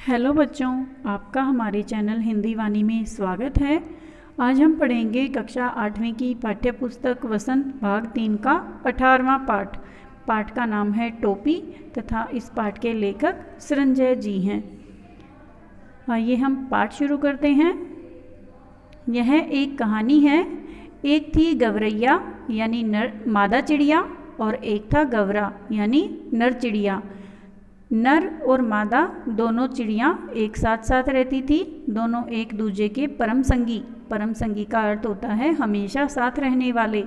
Hello बच्चों, आपका हमारे चैनल हिंदी वाणी में स्वागत है। आज हम पढ़ेंगे कक्षा 8वीं की पाठ्य पुस्तक वसंत भाग 3 का 18वां पाठ। पाठ का नाम है टोपी तथा इस पाठ के लेखक संजय जी हैं। आइए हम पाठ शुरू करते हैं। यह एक कहानी है। एक थी गवरैया यानी नर मादा चिड़िया और एक था गवरा यानी नर चिड़िया। नर और मादा दोनों चिड़ियाँ एक साथ साथ रहती थी। दोनों एक दूसरे के परम संगी। परम संगी का अर्थ होता है हमेशा साथ रहने वाले।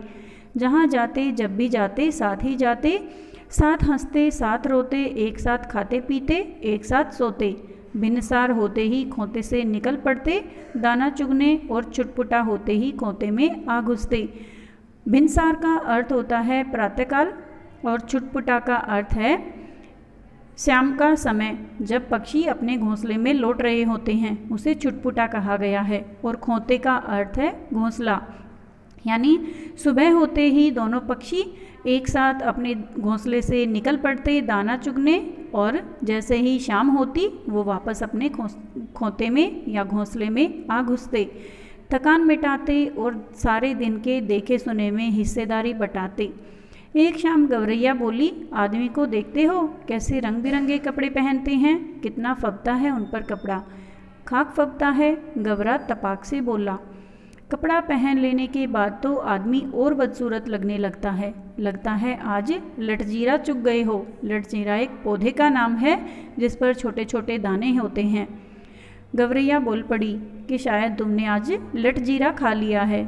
जहाँ जाते जब भी जाते साथ ही जाते, साथ हंसते साथ रोते, एक साथ खाते पीते, एक साथ सोते। भिन्नसार होते ही खोते से निकल पड़ते, दाना चुगने और छुटपुटा होते ही खोते में आ घुसते। भिन्नसार का अर्थ होता है प्रातःकाल और छुटपुटा का अर्थ है शाम का समय, जब पक्षी अपने घोंसले में लौट रहे होते हैं उसे छुटपुटा कहा गया है। और खोते का अर्थ है घोंसला, यानी सुबह होते ही दोनों पक्षी एक साथ अपने घोंसले से निकल पड़ते दाना चुगने, और जैसे ही शाम होती वो वापस अपने खोते में या घोंसले में आ घुसते। थकान मिटाते और सारे दिन के देखे सुने में हिस्सेदारी बटाते। एक शाम गवरैया बोली, आदमी को देखते हो कैसे रंग बिरंगे कपड़े पहनते हैं, कितना फबता है उन पर कपड़ा। खाक फबता है, गवरा तपाक से बोला। कपड़ा पहन लेने के बाद तो आदमी और बदसूरत लगने लगता है आज लटजीरा चुग गए हो। लटजीरा एक पौधे का नाम है जिस पर छोटे छोटे दाने होते हैं। गवरैया बोल पड़ी कि शायद तुमने आज लटजीरा खा लिया है।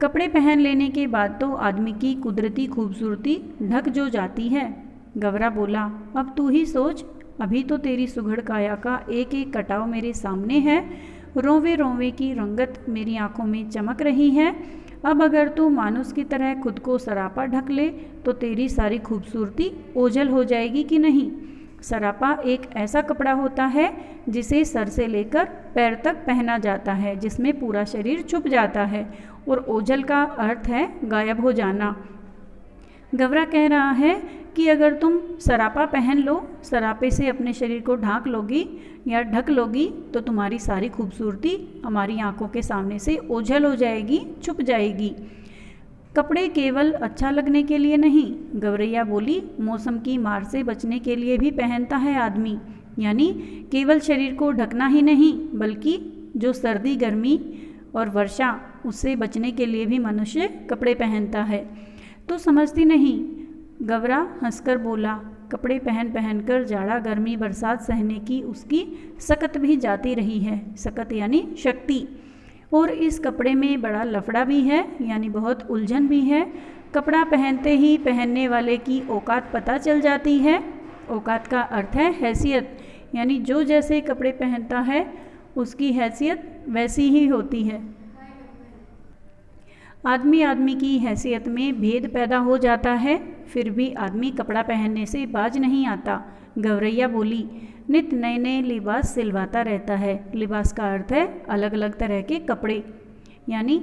कपड़े पहन लेने के बाद तो आदमी की कुदरती खूबसूरती ढक जो जाती है। गवरा बोला, अब तू ही सोच, अभी तो तेरी सुघड़ काया का एक एक कटाव मेरे सामने है। रोवे रोवे की रंगत मेरी आंखों में चमक रही है। अब अगर तू मानुस की तरह खुद को सरापा ढक ले तो तेरी सारी खूबसूरती ओझल हो जाएगी कि नहीं। सरापा एक ऐसा कपड़ा होता है जिसे सर से लेकर पैर तक पहना जाता है, जिसमें पूरा शरीर छुप जाता है। और ओझल का अर्थ है गायब हो जाना। गवरा कह रहा है कि अगर तुम सरापा पहन लो, सरापे से अपने शरीर को ढांक लोगी या ढक लोगी, तो तुम्हारी सारी खूबसूरती हमारी आंखों के सामने से ओझल हो जाएगी, छुप जाएगी। कपड़े केवल अच्छा लगने के लिए नहीं, गवरैया बोली, मौसम की मार से बचने के लिए भी पहनता है आदमी। यानी केवल शरीर को ढकना ही नहीं, बल्कि जो सर्दी गर्मी और वर्षा उससे बचने के लिए भी मनुष्य कपड़े पहनता है। तो समझती नहीं, गवरा हंसकर बोला। कपड़े पहन पहन कर जाड़ा गर्मी बरसात सहने की उसकी सकत भी जाती रही है। सकत यानी शक्ति। और इस कपड़े में बड़ा लफड़ा भी है, यानी बहुत उलझन भी है। कपड़ा पहनते ही पहनने वाले की औकात पता चल जाती है। औकात का अर्थ है हैसियत, यानी जो जैसे कपड़े पहनता है उसकी हैसियत वैसी ही होती है। आदमी की हैसियत में भेद पैदा हो जाता है, फिर भी आदमी कपड़ा पहनने से बाज नहीं आता। गवरैया बोली, नित नए नए लिबास सिलवाता रहता है। लिबास का अर्थ है अलग अलग तरह के कपड़े, यानी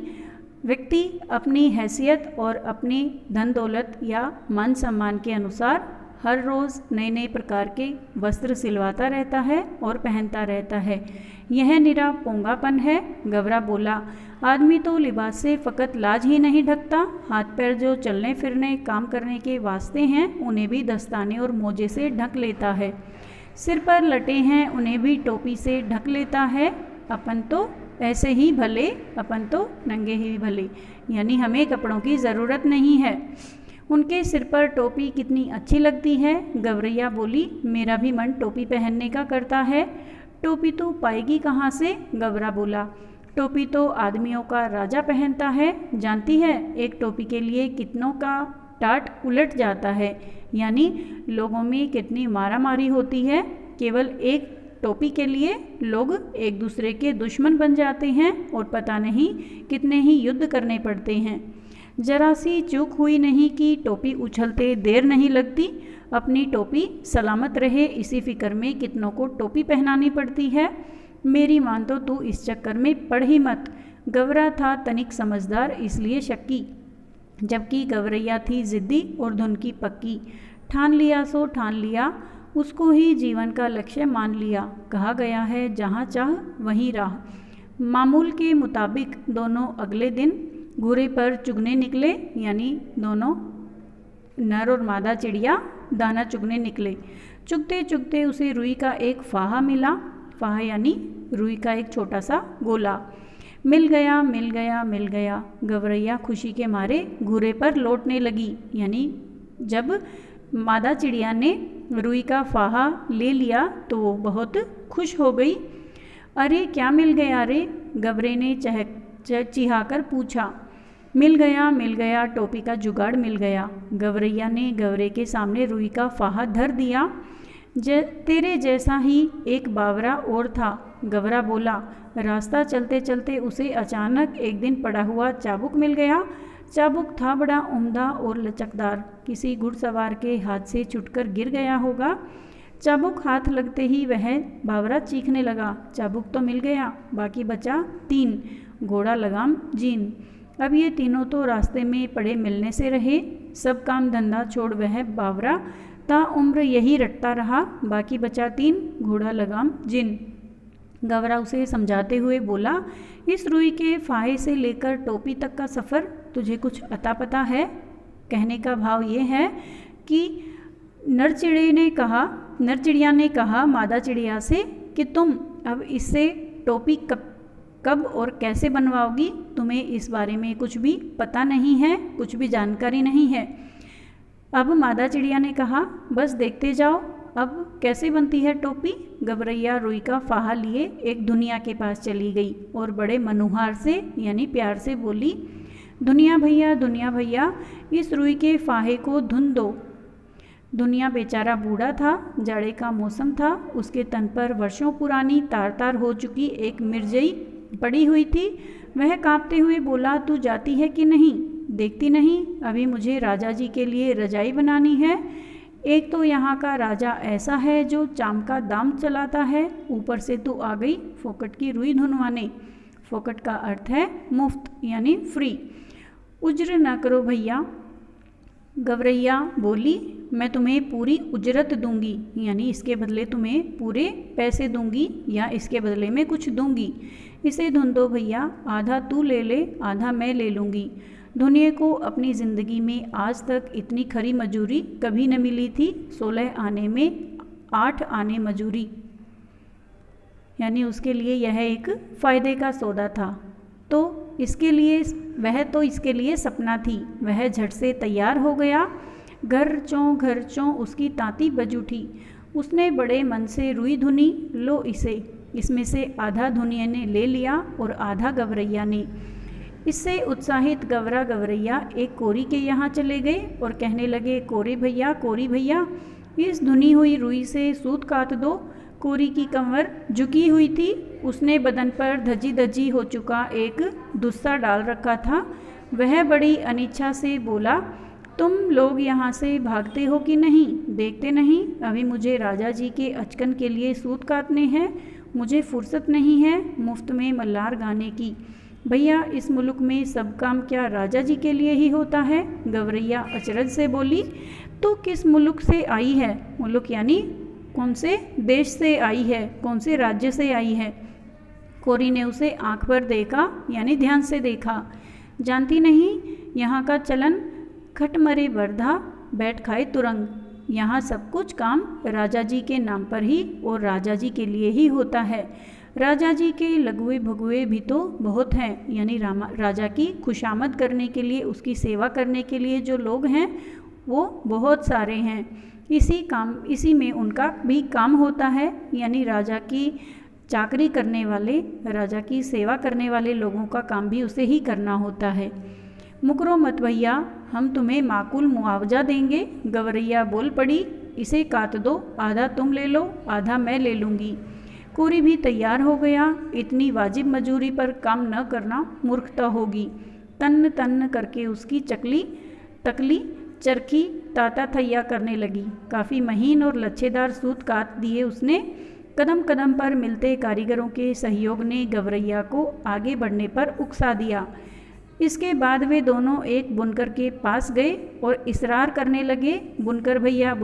व्यक्ति अपनी हैसियत और अपनी धन दौलत या मान सम्मान के अनुसार हर रोज़ नए नए प्रकार के वस्त्र सिलवाता रहता है और पहनता रहता है। यह निरा पोंगापन है। गवरा बोला, आदमी तो लिबास से फ़कत लाज ही नहीं ढकता, हाथ पैर जो चलने फिरने काम करने के वास्ते हैं उन्हें भी दस्ताने और मोजे से ढक लेता है। सिर पर लटे हैं उन्हें भी टोपी से ढक लेता है। अपन तो ऐसे ही भले, अपन तो नंगे ही भले, यानी हमें कपड़ों की ज़रूरत नहीं है। उनके सिर पर टोपी कितनी अच्छी लगती है। गवरैया बोली, मेरा भी मन टोपी पहनने का करता है। टोपी तो पाएगी कहाँ से, गवरा बोला। टोपी तो आदमियों का राजा पहनता है। जानती है एक टोपी के लिए कितनों का टाट उलट जाता है, यानी लोगों में कितनी मारामारी होती है। केवल एक टोपी के लिए लोग एक दूसरे के दुश्मन बन जाते हैं और पता नहीं कितने ही युद्ध करने पड़ते हैं। जरा सी चूक हुई नहीं कि टोपी उछलते देर नहीं लगती। अपनी टोपी सलामत रहे इसी फिक्र में कितनों को टोपी पहनानी पड़ती है। मेरी मान तो तू इस चक्कर में पड़ ही मत। गवरा था तनिक समझदार, इसलिए शक्की, जबकि गवरैया थी ज़िद्दी और धुन की पक्की। ठान लिया सो ठान लिया, उसको ही जीवन का लक्ष्य मान लिया। कहा गया है जहाँ चाह वहीं राह। मामूल के मुताबिक दोनों अगले दिन घूरे पर चुगने निकले, यानी दोनों नर और मादा चिड़िया दाना चुगने निकले। चुगते चुगते उसे रुई का एक फाहा मिला। फाहा यानी रुई का एक छोटा सा गोला। मिल गया मिल गया मिल गया। गवरैया खुशी के मारे घूरे पर लौटने लगी, यानी जब मादा चिड़िया ने रुई का फाहा ले लिया तो वो बहुत खुश हो गई। अरे क्या मिल गया रे? गवरे ने चिहाकर पूछा। मिल गया, टोपी का जुगाड़ मिल गया। गवरैया ने गवरे के सामने रुई का फाहा धर दिया। तेरे जैसा ही एक बावरा और था। गवरा बोला। रास्ता चलते चलते उसे अचानक एक दिन पड़ा हुआ चाबुक मिल गया। चाबुक था बड़ा उम्दा और लचकदार, किसी घुड़सवार के हाथ से छुटकर गिर गया होगा। चाबुक हाथ लगते ही वह बावरा चीखने लगा। चाबुक तो मिल गया, बाकी बचा 3 घोड़ा लगाम जीन। अब ये तीनों तो रास्ते में पड़े मिलने से रहे। सब काम धंधा छोड़ वह बावरा ताउम्र यही रटता रहा। बाकी बचा 3 घोड़ा लगाम जिन। गवरा उसे समझाते हुए बोला, इस रुई के फाहे से लेकर टोपी तक का सफ़र तुझे कुछ अता पता है? कहने का भाव ये है कि नर चिड़िया ने कहा मादा चिड़िया से कि तुम अब इससे टोपी कब और कैसे बनवाओगी? तुम्हें इस बारे में कुछ भी पता नहीं है, कुछ भी जानकारी नहीं है। अब मादा चिड़िया ने कहा, बस देखते जाओ अब कैसे बनती है टोपी। गवरैया रुई का फाहा लिए एक दुनिया के पास चली गई और बड़े मनुहार से यानी प्यार से बोली, दुनिया भैया इस रुई के फाहे को धुन दो। दुनिया बेचारा बूढ़ा था, जाड़े का मौसम था। उसके तन पर वर्षों पुरानी तार तार हो चुकी एक मिर्जई पड़ी हुई थी। वह कांपते हुए बोला, तू जाती है कि नहीं? देखती नहीं, अभी मुझे राजा जी के लिए रजाई बनानी है। एक तो यहाँ का राजा ऐसा है जो चाम का दाम चलाता है, ऊपर से तू आ गई फोकट की रुई धुनवाने। फोकट का अर्थ है मुफ्त यानी फ्री। उज्र न करो भैया। गवरैया बोली, मैं तुम्हें पूरी उजरत दूंगी, यानी इसके बदले तुम्हें पूरे पैसे दूंगी या इसके बदले में कुछ दूंगी। इसे धुन दो भैया, आधा तू ले ले, आधा मैं ले लूँगी। दुनिया को अपनी ज़िंदगी में आज तक इतनी खरी मजूरी कभी न मिली थी। 16 आने में 8 आने मजूरी, यानी उसके लिए यह एक फ़ायदे का सौदा था। तो इसके लिए सपना थी। वह झट से तैयार हो गया। घर चों उसकी तांती बज उठी। उसने बड़े मन से रुई धुनी। लो इसमें से आधा दुनिया ने ले लिया और आधा गवरैया ने। इससे उत्साहित गवरैया एक कोरी के यहाँ चले गए और कहने लगे, कोरी भैया इस धुनी हुई रुई से सूत काट दो। कोरी की कमर झुकी हुई थी। उसने बदन पर धजी हो चुका एक दुस्सा डाल रखा था। वह बड़ी अनिच्छा से बोला, तुम लोग यहाँ से भागते हो कि नहीं? देखते नहीं, अभी मुझे राजा जी के अचकन के लिए सूत काटने हैं। मुझे फुर्सत नहीं है मुफ्त में मल्लार गाने की। भैया इस मुल्क में सब काम क्या राजा जी के लिए ही होता है? गवरैया अचरज से बोली, तो किस मुल्क से आई है? मुल्क यानी कौन से देश से आई है, कौन से राज्य से आई है? कोरी ने उसे आंख पर देखा, यानी ध्यान से देखा। जानती नहीं, यहाँ का चलन खट मरे वर्धा बैठ खाए तुरंग। यहाँ सब कुछ काम राजा जी के नाम पर ही और राजा जी के लिए ही होता है। राजा जी के लघुए भगुए भी तो बहुत हैं, यानी राजा की खुशामद करने के लिए, उसकी सेवा करने के लिए जो लोग हैं वो बहुत सारे हैं। इसी में उनका भी काम होता है, यानी राजा की चाकरी करने वाले, राजा की सेवा करने वाले लोगों का काम भी उसे ही करना होता है। मुकरो मत भैया, हम तुम्हें माकूल मुआवजा देंगे। गवरैया बोल पड़ी, इसे काट दो, आधा तुम ले लो, आधा मैं ले लूँगी। कोरी भी तैयार हो गया। इतनी वाजिब मजूरी पर काम न करना मूर्खता होगी। तन्न करके उसकी तकली चरखी ताता थैया करने लगी। काफ़ी महीन और लच्छेदार सूत काट दिए उसने। कदम कदम पर मिलते कारीगरों के सहयोग ने गवरैया को आगे बढ़ने पर उकसा दिया। इसके बाद वे दोनों एक बुनकर के पास गए और इसरार करने लगे, बुनकर भैया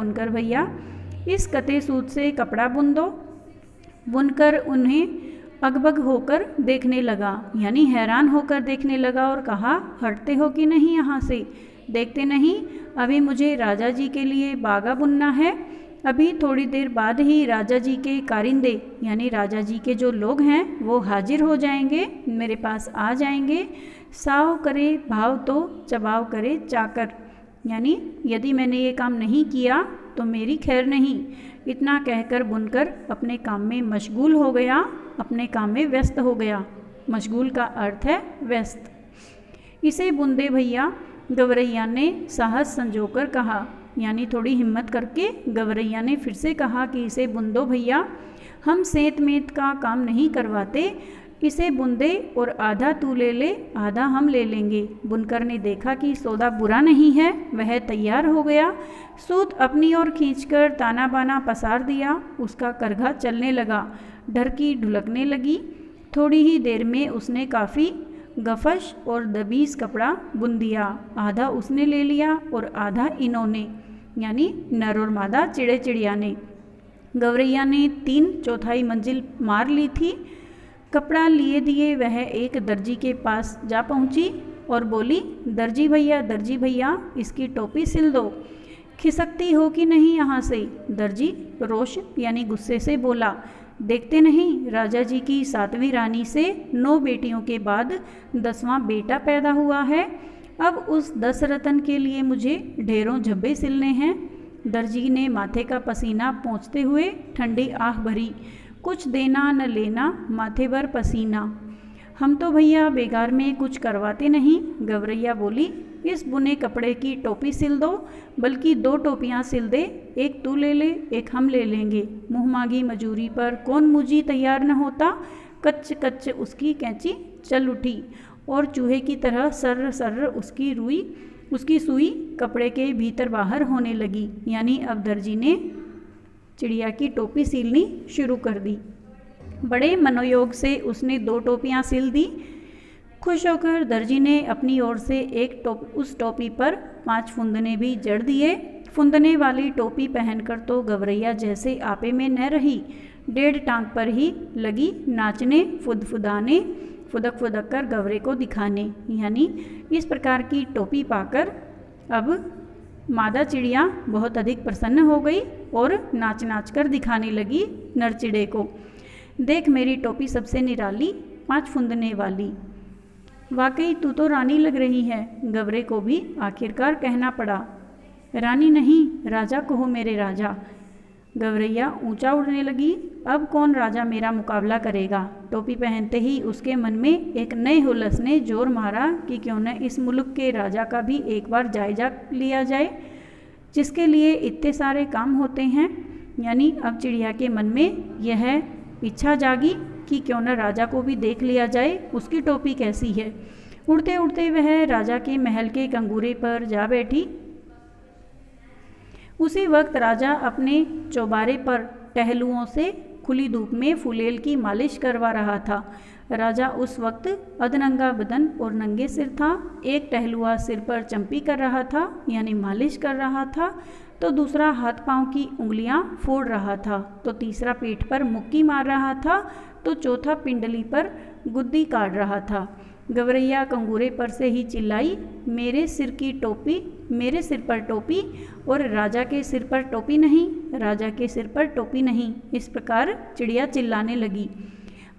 इस कते सूत से कपड़ा बुन दो। बुनकर उन्हें अगबग होकर देखने लगा, यानी हैरान होकर देखने लगा और कहा, हटते हो कि नहीं यहाँ से? देखते नहीं, अभी मुझे राजा जी के लिए बागा बुनना है। अभी थोड़ी देर बाद ही राजा जी के कारिंदे यानी राजा जी के जो लोग हैं वो हाजिर हो जाएंगे, मेरे पास आ जाएंगे। साव करे भाव तो चबाव करे चाकर, यानी यदि मैंने ये काम नहीं किया तो मेरी खैर नहीं। इतना कहकर बुनकर अपने काम में मशगूल हो गया, अपने काम में व्यस्त हो गया। मशगूल का अर्थ है व्यस्त। इसे बुन दे भैया, गवरैया ने साहस संजोकर कहा, यानी थोड़ी हिम्मत करके गवरैया ने फिर से कहा कि इसे बुन दो भैया, हम सेंत मेंत का काम नहीं करवाते, इसे बुन दे और आधा तू ले ले, आधा हम ले लेंगे। बुनकर ने देखा कि सौदा बुरा नहीं है, वह तैयार हो गया। सूत अपनी ओर खींचकर ताना बाना पसार दिया, उसका करघा चलने लगा, ढरकी ढुलकने लगी। थोड़ी ही देर में उसने काफ़ी गफश और दबीस कपड़ा बुन दिया। आधा उसने ले लिया और आधा इन्होंने, यानी नर और मादा चिड़े चिड़िया ने। गवरैया ने 3/4 मंजिल मार ली थी। कपड़ा लिए दिए वह एक दर्जी के पास जा पहुंची और बोली, दर्जी भैया इसकी टोपी सिल दो। खिसकती हो कि नहीं यहाँ से? दर्जी रोष यानी गुस्से से बोला, देखते नहीं राजा जी की 7वीं रानी से 9 बेटियों के बाद 10वां बेटा पैदा हुआ है। अब उस 10 रतन के लिए मुझे ढेरों झब्बे सिलने हैं। दर्जी ने माथे का पसीना पोंछते हुए ठंडी आह भरी, कुछ देना न लेना, माथे भर पसीना। हम तो भैया बेगार में कुछ करवाते नहीं। गवरैया बोली, इस बुने कपड़े की टोपी सिल दो, बल्कि 2 टोपियाँ सिल दे, एक तू ले ले, एक हम ले लेंगे। मुँह मांगी मजूरी पर कौन मुझी तैयार न होता। कच्च कच्च उसकी कैंची चल उठी और चूहे की तरह सर्र सर्र उसकी सुई कपड़े के भीतर बाहर होने लगी, यानी अब दर्जी ने चिड़िया की टोपी सिलनी शुरू कर दी। बड़े मनोयोग से उसने 2 टोपियाँ सिल दी। खुश होकर दर्जी ने अपनी ओर से उस टोपी पर 5 फुंदने भी जड़ दिए। फुंदने वाली टोपी पहनकर तो गवरैया जैसे आपे में न रही, 1.5 टांग पर ही लगी नाचने, फुदफुदाने, फुदक फुदक कर गवरे को दिखाने। यानी इस प्रकार की टोपी पाकर अब मादा चिड़िया बहुत अधिक प्रसन्न हो गई और नाच नाच कर दिखाने लगी नर चिड़े को, देख मेरी टोपी सबसे निराली, 5 फुंदने वाली। वाकई तू तो रानी लग रही है। गवरे को भी आखिरकार कहना पड़ा, रानी नहीं राजा कहो मेरे राजा। गवरैया ऊंचा उड़ने लगी, अब कौन राजा मेरा मुकाबला करेगा। टोपी पहनते ही उसके मन में एक नए हुलस ने जोर मारा कि क्यों न इस मुल्क के राजा का भी एक बार जायजा लिया जाए, जिसके लिए इतने सारे काम होते हैं। यानी अब चिड़िया के मन में यह इच्छा जागी कि क्यों न राजा को भी देख लिया जाए, उसकी टोपी कैसी है। उड़ते उड़ते वह राजा के महल के कंगूरे पर जा बैठी। उसी वक्त राजा अपने चौबारे पर टहलुओं से खुली धूप में फुलेल की मालिश करवा रहा था। राजा उस वक्त अधनंगा बदन और नंगे सिर था। एक टहलुआ सिर पर चंपी कर रहा था, यानी मालिश कर रहा था, तो दूसरा हाथ पांव की उंगलियां फोड़ रहा था, तो तीसरा पीठ पर मुक्की मार रहा था, तो चौथा पिंडली पर गुद्दी काट रहा था। गवरैया कंगूरे पर से ही चिल्लाई, मेरे सिर पर टोपी और राजा के सिर पर टोपी नहीं, राजा के सिर पर टोपी नहीं। इस प्रकार चिड़िया चिल्लाने लगी।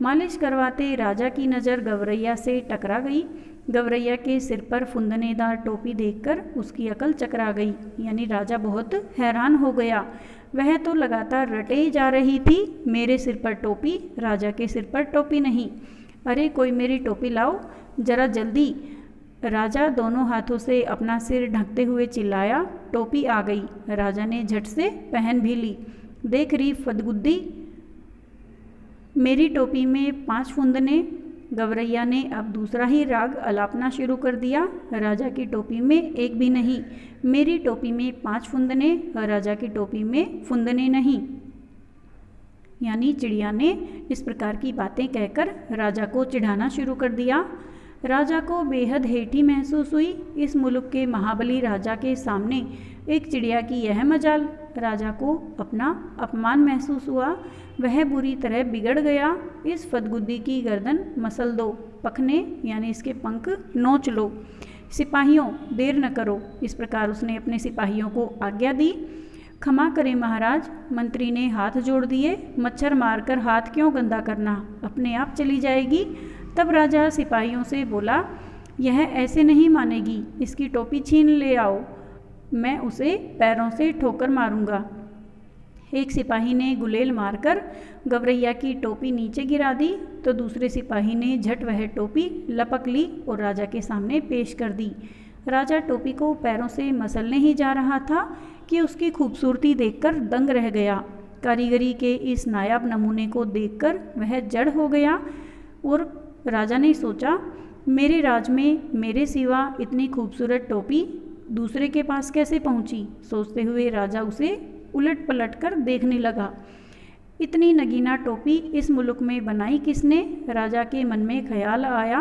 मालिश करवाते राजा की नज़र गवरैया से टकरा गई। गवरैया के सिर पर फुंदनेदार टोपी देखकर उसकी अकल चकरा गई, यानी राजा बहुत हैरान हो गया। वह तो लगातार रटे ही जा रही थी, मेरे सिर पर टोपी, राजा के सिर पर टोपी नहीं, अरे कोई मेरी टोपी लाओ जरा जल्दी। राजा दोनों हाथों से अपना सिर ढकते हुए चिल्लाया। टोपी आ गई, राजा ने झट से पहन भी ली। देख रही फदगुद्दी, मेरी टोपी में 5 फुंदने। गवरैया ने अब दूसरा ही राग अलापना शुरू कर दिया। राजा की टोपी में एक भी नहीं, मेरी टोपी में 5 फुंदने, राजा की टोपी में फुंदने नहीं। यानी चिड़िया ने इस प्रकार की बातें कहकर राजा को चिढ़ाना शुरू कर दिया। राजा को बेहद हेठी महसूस हुई। इस मुल्क के महाबली राजा के सामने एक चिड़िया की यह मजाल। राजा को अपना अपमान महसूस हुआ। वह बुरी तरह बिगड़ गया। इस फदगुद्दी की गर्दन मसल दो, पखने यानी इसके पंख नोच लो। सिपाहियों, देर न करो। इस प्रकार उसने अपने सिपाहियों को आज्ञा दी। क्षमा करें महाराज, मंत्री ने हाथ जोड़ दिए। मच्छर मारकर हाथ क्यों गंदा करना, अपने आप चली जाएगी। तब राजा सिपाहियों से बोला, यह ऐसे नहीं मानेगी, इसकी टोपी छीन ले आओ, मैं उसे पैरों से ठोकर मारूंगा। एक सिपाही ने गुलेल मारकर गवरैया की टोपी नीचे गिरा दी तो दूसरे सिपाही ने झट वह टोपी लपक ली और राजा के सामने पेश कर दी। राजा टोपी को पैरों से मसलने ही जा रहा था कि उसकी खूबसूरती देखकर दंग रह गया। कारीगरी के इस नायाब नमूने को देखकर वह जड़ हो गया और राजा ने सोचा, मेरे राज में मेरे सिवा इतनी खूबसूरत टोपी दूसरे के पास कैसे पहुंची। सोचते हुए राजा उसे उलट पलट कर देखने लगा। इतनी नगीना टोपी इस मुल्क में बनाई किसने। राजा के मन में ख्याल आया,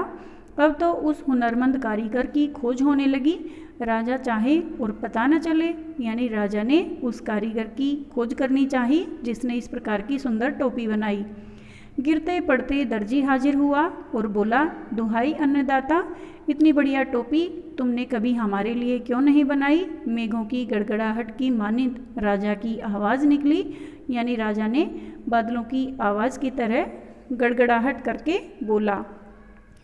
अब तो उस हुनरमंद कारीगर की खोज होने लगी। राजा चाहे और पता न चले, यानी राजा ने उस कारीगर की खोज करनी चाहिए जिसने इस प्रकार की सुंदर टोपी बनाई। गिरते पड़ते दर्जी हाजिर हुआ और बोला, दुहाई अन्नदाता, इतनी बढ़िया टोपी तुमने कभी हमारे लिए क्यों नहीं बनाई। मेघों की गड़गड़ाहट की मानिंद राजा की आवाज़ निकली, यानी राजा ने बादलों की आवाज़ की तरह गड़गड़ाहट करके बोला,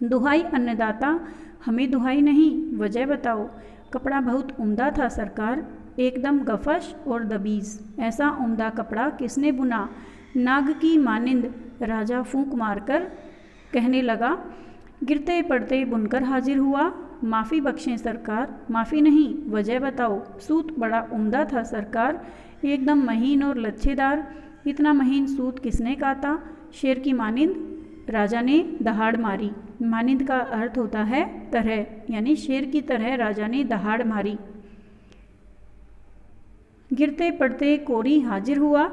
दुहाई अन्नदाता, हमें दुहाई नहीं, वजह बताओ। कपड़ा बहुत उम्दा था सरकार, एकदम गफश और दबीज। ऐसा उम्दा कपड़ा किसने बुना। नाग की मानिंद राजा फूंक मारकर कहने लगा। गिरते पड़ते बुनकर हाजिर हुआ, माफ़ी बख्शें सरकार, माफ़ी नहीं, वजह बताओ। सूत बड़ा उम्दा था सरकार, एकदम महीन और लच्छेदार। इतना महीन सूत किसने काता। शेर की मानिंद राजा ने दहाड़ मारी। मानिंद का अर्थ होता है तरह, यानी शेर की तरह राजा ने दहाड़ मारी। गिरते पड़ते कोरी हाजिर हुआ,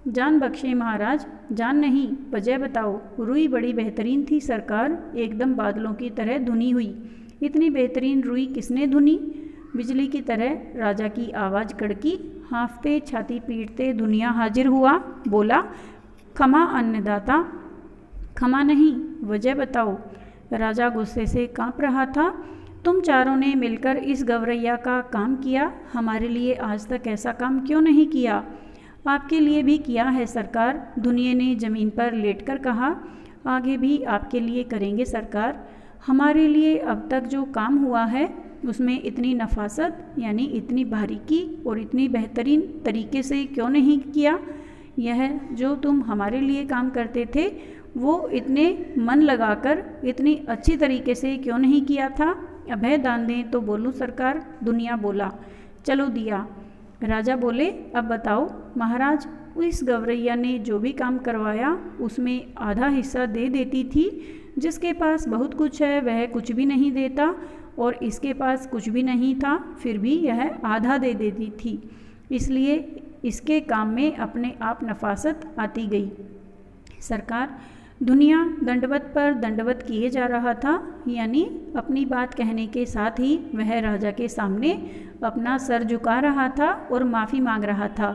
जान बख्शे महाराज, जान नहीं, वजह बताओ। रुई बड़ी बेहतरीन थी सरकार, एकदम बादलों की तरह धुनी हुई। इतनी बेहतरीन रुई किसने धुनी। बिजली की तरह राजा की आवाज़ कड़की। हाँफते छाती पीटते दुनिया हाजिर हुआ, बोला, क्षमा अन्नदाता, क्षमा नहीं, वजह बताओ। राजा गुस्से से कांप रहा था। तुम चारों ने मिलकर इस गवरैया का काम किया, हमारे लिए आज तक ऐसा काम क्यों नहीं किया। आपके लिए भी किया है सरकार, दुनिया ने ज़मीन पर लेटकर कहा। आगे भी आपके लिए करेंगे सरकार। हमारे लिए अब तक जो काम हुआ है उसमें इतनी नफासत, यानी इतनी बारीकी और इतनी बेहतरीन तरीके से क्यों नहीं किया। यह जो तुम हमारे लिए काम करते थे वो इतने मन लगाकर इतनी अच्छी तरीके से क्यों नहीं किया था। अभय दान दें तो बोलूं सरकार। दुनिया बोला, चलो दिया। राजा बोले, अब बताओ महाराज, इस गवरैया ने जो भी काम करवाया उसमें आधा हिस्सा दे देती थी। जिसके पास बहुत कुछ है वह कुछ भी नहीं देता, और इसके पास कुछ भी नहीं था फिर भी यह आधा दे देती थी। इसलिए इसके काम में अपने आप नफासत आती गई। सरकार, दुनिया दंडवत पर दंडवत किए जा रहा था, यानी अपनी बात कहने के साथ ही वह राजा के सामने अपना सर झुका रहा था और माफ़ी मांग रहा था।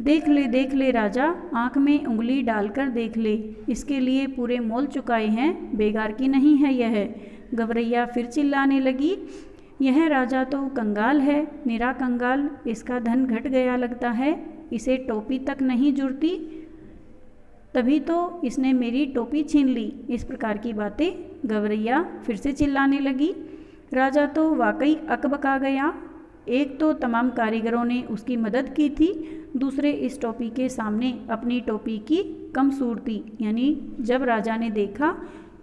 देख ले राजा, आँख में उंगली डालकर देख ले, इसके लिए पूरे मोल चुकाए हैं, बेगार की नहीं है यह। गवरैया फिर चिल्लाने लगी, यह राजा तो कंगाल है, निरा कंगाल, इसका धन घट गया लगता है, इसे टोपी तक नहीं जुड़ती, तभी तो इसने मेरी टोपी छीन ली। इस प्रकार की बातें गवरैया फिर से चिल्लाने लगी। राजा तो वाकई अकबका गया। एक तो तमाम कारीगरों ने उसकी मदद की थी, दूसरे इस टोपी के सामने अपनी टोपी की कमसूरती, यानी जब राजा ने देखा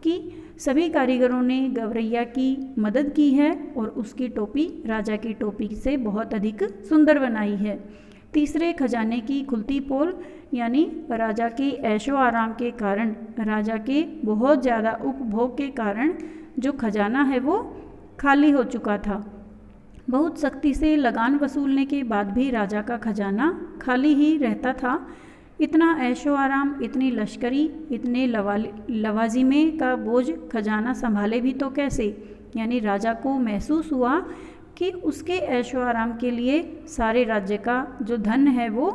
कि सभी कारीगरों ने गवरैया की मदद की है और उसकी टोपी राजा की टोपी से बहुत अधिक सुंदर बनाई है। तीसरे खजाने की खुलती पोल, यानी राजा के ऐशो आराम के कारण, राजा के बहुत ज़्यादा उपभोग के कारण जो खजाना है वो खाली हो चुका था। बहुत सख्ती से लगान वसूलने के बाद भी राजा का खजाना खाली ही रहता था। इतना ऐशो आराम, इतनी लश्करी, इतने लवाजिमे का बोझ खजाना संभाले भी तो कैसे। यानी राजा को महसूस हुआ कि उसके ऐशो आराम के लिए सारे राज्य का जो धन है वो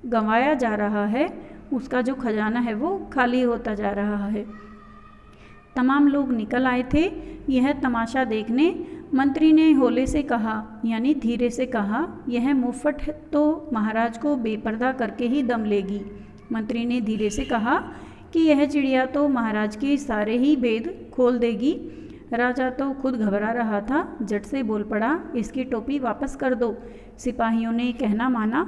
गंवाया जा रहा है, उसका जो खजाना है वो खाली होता जा रहा है। तमाम लोग निकल आए थे यह तमाशा देखने। मंत्री ने होले से कहा, यानी धीरे से कहा, यह मुफ्फट तो महाराज को बेपर्दा करके ही दम लेगी। मंत्री ने धीरे से कहा कि यह चिड़िया तो महाराज के सारे ही भेद खोल देगी। राजा तो खुद घबरा रहा था, झट से बोल पड़ा, इसकी टोपी वापस कर दो। सिपाहियों ने कहना माना।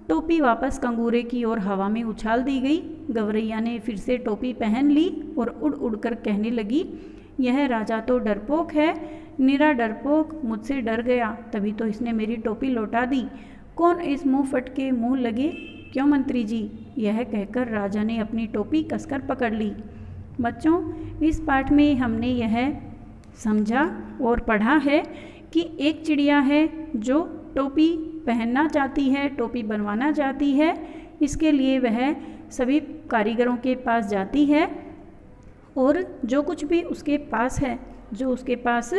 टोपी वापस कंगूरे की ओर हवा में उछाल दी गई। गवरैया ने फिर से टोपी पहन ली और उड़ उड़ कर कहने लगी, यह राजा तो डरपोक है, निरा डरपोक, मुझसे डर गया, तभी तो इसने मेरी टोपी लौटा दी। कौन इस मुंह फट के मुँह लगे? क्यों मंत्री जी? यह कहकर राजा ने अपनी टोपी कसकर पकड़ ली। बच्चों, इस पाठ में हमने यह समझा और पढ़ा है कि एक चिड़िया है जो टोपी पहनना चाहती है, टोपी बनवाना चाहती है। इसके लिए वह सभी कारीगरों के पास जाती है और जो कुछ भी उसके पास है, जो उसके पास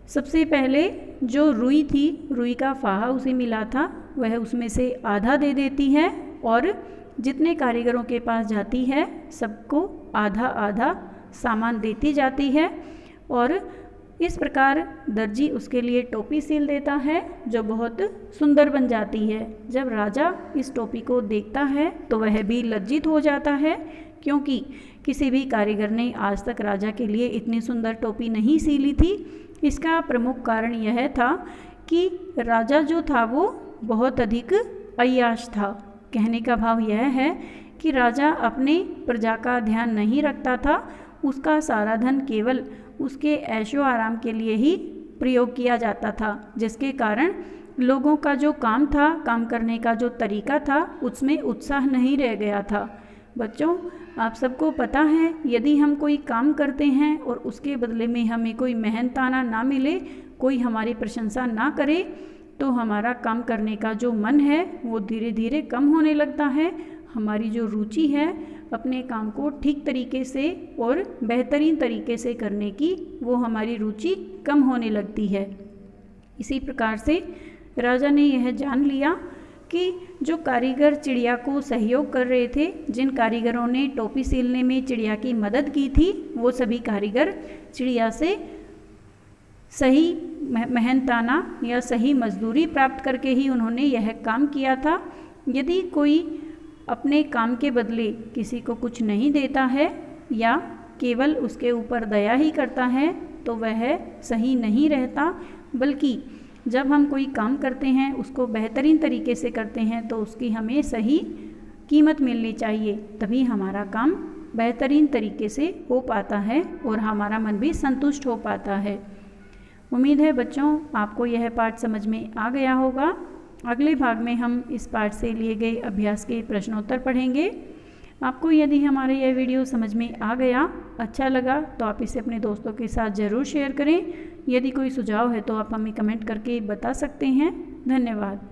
सबसे पहले जो रुई थी, रुई का फाहा उसे मिला था, वह उसमें से आधा दे देती है और जितने कारीगरों के पास जाती है सबको आधा आधा सामान देती जाती है। और इस प्रकार दर्जी उसके लिए टोपी सील देता है जो बहुत सुंदर बन जाती है। जब राजा इस टोपी को देखता है तो वह भी लज्जित हो जाता है, क्योंकि किसी भी कारीगर ने आज तक राजा के लिए इतनी सुंदर टोपी नहीं सीली थी। इसका प्रमुख कारण यह था कि राजा जो था वो बहुत अधिक अय्याश था। कहने का भाव यह है कि राजा अपने प्रजा का ध्यान नहीं रखता था, उसका सारा धन केवल उसके ऐशो आराम के लिए ही प्रयोग किया जाता था, जिसके कारण लोगों का जो काम था, काम करने का जो तरीका था, उसमें उत्साह नहीं रह गया था। बच्चों, आप सबको पता है यदि हम कोई काम करते हैं और उसके बदले में हमें कोई मेहनताना ना मिले, कोई हमारी प्रशंसा ना करे, तो हमारा काम करने का जो मन है वो धीरे धीरे कम होने लगता है। हमारी जो रुचि है अपने काम को ठीक तरीके से और बेहतरीन तरीके से करने की, वो हमारी रुचि कम होने लगती है। इसी प्रकार से राजा ने यह जान लिया कि जो कारीगर चिड़िया को सहयोग कर रहे थे, जिन कारीगरों ने टोपी सीलने में चिड़िया की मदद की थी, वो सभी कारीगर चिड़िया से सही मेहनताना या सही मजदूरी प्राप्त करके ही उन्होंने यह काम किया था। यदि कोई अपने काम के बदले किसी को कुछ नहीं देता है या केवल उसके ऊपर दया ही करता है तो वह सही नहीं रहता, बल्कि जब हम कोई काम करते हैं उसको बेहतरीन तरीके से करते हैं तो उसकी हमें सही कीमत मिलनी चाहिए, तभी हमारा काम बेहतरीन तरीके से हो पाता है और हमारा मन भी संतुष्ट हो पाता है। उम्मीद है बच्चों आपको यह पाठ समझ में आ गया होगा। अगले भाग में हम इस पाठ से लिए गए अभ्यास के प्रश्नोत्तर पढ़ेंगे। आपको यदि हमारा यह वीडियो समझ में आ गया, अच्छा लगा, तो आप इसे अपने दोस्तों के साथ ज़रूर शेयर करें। यदि कोई सुझाव है तो आप हमें कमेंट करके बता सकते हैं। धन्यवाद।